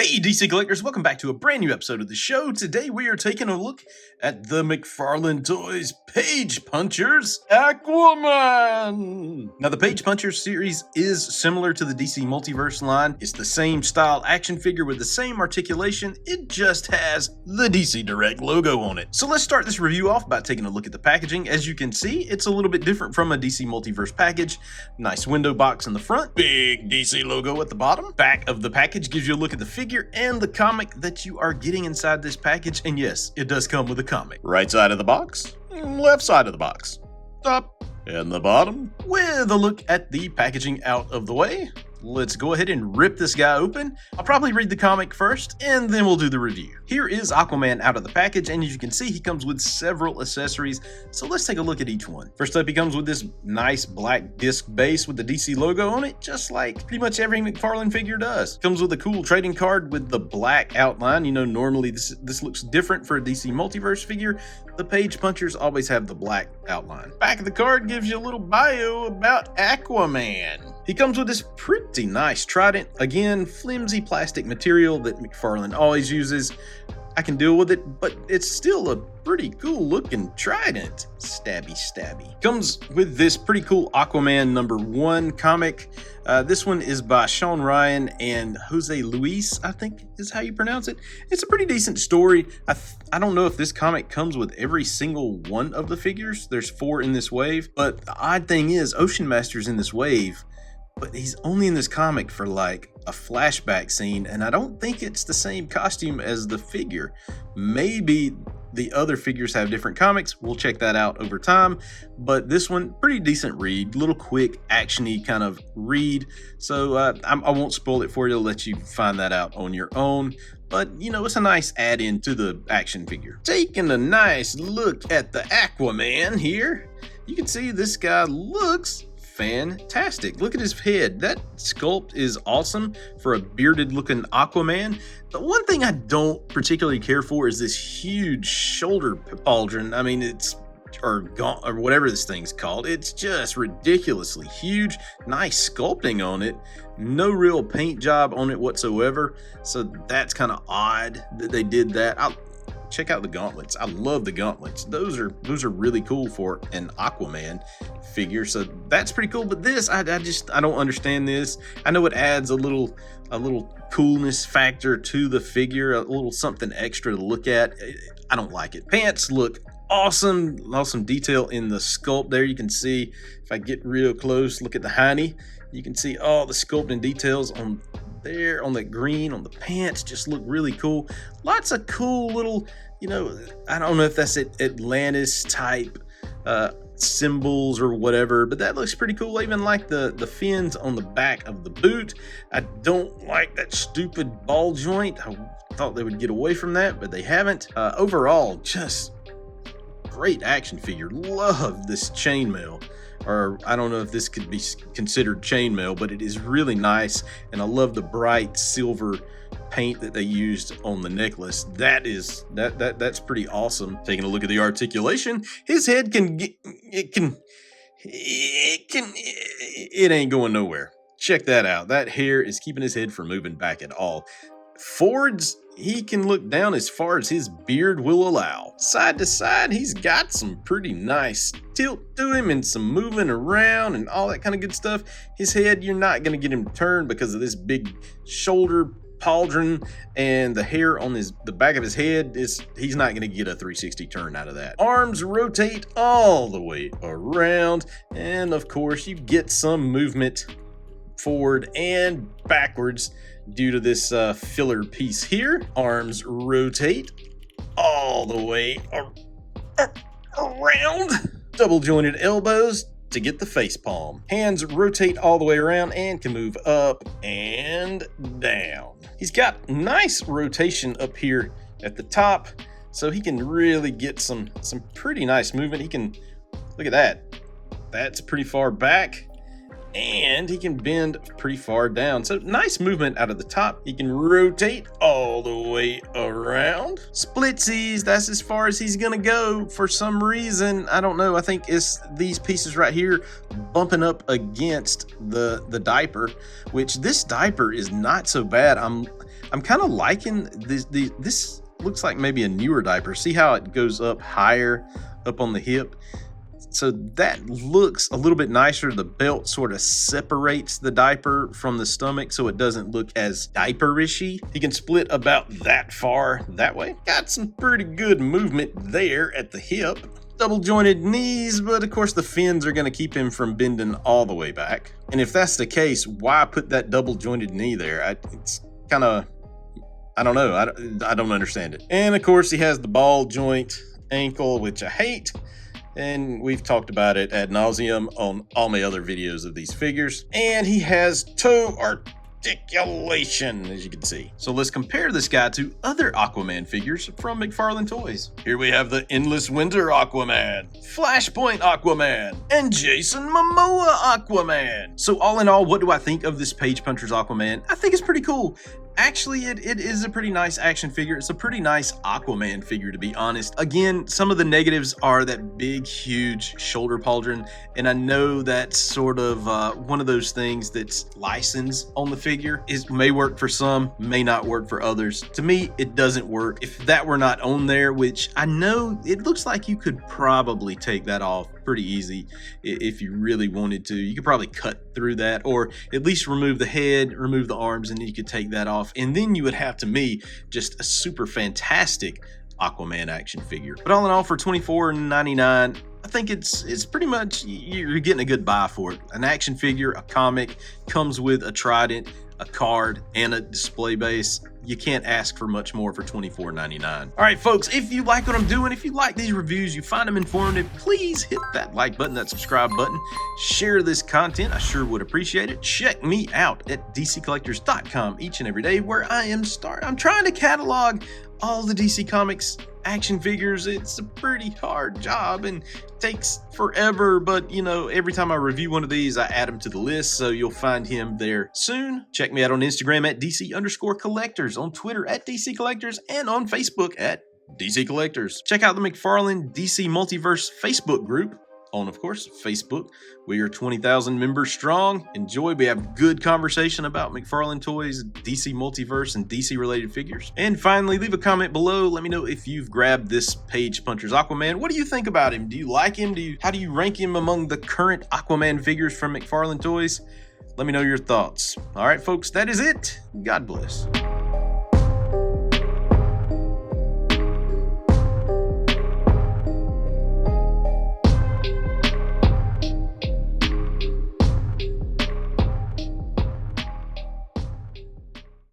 Hey DC collectors, welcome back to a brand new episode of the show. Today we are taking a look at the McFarlane Toys Page Punchers Aquaman. Now the Page Punchers series is similar to the DC Multiverse line. It's the same style action figure with the same articulation. It just has the DC Direct logo on it. So let's start this review off by taking a look at the packaging. As you can see, it's a little bit different from a DC Multiverse package. Nice window box in the front, big DC logo at the bottom. Back of the package gives you a look at the figure and the comic that you are getting inside this package, and yes, it does come with a comic. Right side of the box, left side of the box, top and the bottom. With a look at the packaging out of the way, let's go ahead and rip this guy open. I'll probably read the comic first, and then we'll do the review. Here is Aquaman out of the package, and as you can see, he comes with several accessories, so let's take a look at each one. First up, he comes with this nice black disc base with the DC logo on it, just like pretty much every McFarlane figure does. Comes with a cool trading card with the black outline. You know, normally this looks different for a DC Multiverse figure. The Page Punchers always have the black outline. Back of the card gives you a little bio about Aquaman. He comes with this pretty nice trident. Again, flimsy plastic material that McFarlane always uses. I can deal with it, but it's still a pretty cool looking trident. Stabby, stabby. Comes with this pretty cool Aquaman #1 comic. This one is by Sean Ryan and Jose Luis, I think is how you pronounce it. It's a pretty decent story. I don't know if this comic comes with every single one of the figures. There's 4 in this wave, but the odd thing is Ocean Master's in this wave, but he's only in this comic for like a flashback scene, and I don't think it's the same costume as the figure. Maybe the other figures have different comics. We'll check that out over time, but this one, pretty decent read, little quick actiony kind of read. So I won't spoil it for you. I'll let you find that out on your own. But, you know, it's a nice add-in to the action figure. Taking a nice look at the Aquaman here, you can see this guy looks fantastic. Look at his head. That sculpt is awesome for a bearded looking Aquaman. The one thing I don't particularly care for is this huge shoulder pauldron. I mean, or whatever this thing's called. It's just ridiculously huge. Nice sculpting on it. No real paint job on it whatsoever. So that's kind of odd that they did that. Check out the gauntlets. I love the gauntlets. Those are really cool for an Aquaman figure. So that's pretty cool. But this, I don't understand this. I know it adds a little coolness factor to the figure, a little something extra to look at. I don't like it. Pants look awesome. Awesome detail in the sculpt there. You can see, if I get real close, look at the hiney. You can see all the sculpting details on there, on the green, on the pants, just look really cool. Lots of cool little, you know, I don't know if that's Atlantis type symbols or whatever, but that looks pretty cool. I even like the fins on the back of the boot. I don't like that stupid ball joint. I thought they would get away from that, but they haven't. Overall, just great action figure. Love this chainmail. Or I don't know if this could be considered chainmail, but it is really nice, and I love the bright silver paint that they used on the necklace. That's pretty awesome. Taking a look at the articulation, his head it ain't going nowhere. Check that out. That hair is keeping his head from moving back at all. Forwards, he can look down as far as his beard will allow. Side to side, he's got some pretty nice tilt to him and some moving around and all that kind of good stuff. His head, you're not going to get him to turn because of this big shoulder pauldron, and the hair on the back of his head he's not going to get a 360 turn out of that. Arms rotate all the way around, and of course you get some movement forward and backwards due to this filler piece here. Arms rotate all the way around. Double jointed elbows to get the face palm. Hands rotate all the way around and can move up and down. He's got nice rotation up here at the top, so he can really get some pretty nice movement. He can, look at that. That's pretty far back. And he can bend pretty far down. So nice movement out of the top. He can rotate all the way around. Splitsies, that's as far as he's gonna go for some reason. I don't know. I think it's these pieces right here bumping up against the diaper, which this diaper is not so bad. I'm kind of liking this looks like maybe a newer diaper. See how it goes up higher up on the hip? So that looks a little bit nicer. The belt sort of separates the diaper from the stomach so it doesn't look as diaper-ishy. He can split about that far that way. Got some pretty good movement there at the hip. Double jointed knees, but of course the fins are going to keep him from bending all the way back. And if that's the case, why put that double jointed knee there? It's kind of, I don't know. I don't understand it. And of course he has the ball joint ankle, which I hate. And we've talked about it ad nauseum on all my other videos of these figures. And he has toe articulation, as you can see. So let's compare this guy to other Aquaman figures from McFarlane Toys. Here we have the Endless Winter Aquaman, Flashpoint Aquaman, and Jason Momoa Aquaman. So all in all, what do I think of this Page Puncher's Aquaman? I think it's pretty cool. Actually, it is a pretty nice action figure. It's a pretty nice Aquaman figure, to be honest. Again, some of the negatives are that big, huge shoulder pauldron, and I know that's sort of one of those things that's licensed on the figure. It may work for some, may not work for others. To me, it doesn't work. If that were not on there, which I know it looks like you could probably take that off pretty easy if you really wanted to. You could probably cut through that, or at least remove the head, remove the arms, and then you could take that off. And then you would have, to me, just a super fantastic Aquaman action figure. But all in all, for $24.99, I think it's pretty much, you're getting a good buy for it. An action figure, a comic, comes with a trident, a card, and a display base. You can't ask for much more for $24.99. All right, folks, if you like what I'm doing, if you like these reviews, you find them informative, please hit that like button, that subscribe button, share this content. I sure would appreciate it. Check me out at dccollectors.com each and every day, where I'm trying to catalog all the DC Comics action figures. It's a pretty hard job and takes forever, but you know, every time I review one of these, I add them to the list, so you'll find him there soon. Check me out on Instagram at DC_collectors, on Twitter at DC Collectors, and on Facebook at DC Collectors. Check out the McFarlane DC Multiverse Facebook group on, of course, Facebook. We are 20,000 members strong. Enjoy. We have good conversation about McFarlane Toys, DC Multiverse, and DC related figures. And finally, leave a comment below. Let me know if you've grabbed this Page Puncher's Aquaman. What do you think about him? Do you like him? How do you rank him among the current Aquaman figures from McFarlane Toys? Let me know your thoughts. All right, folks, that is it. God bless.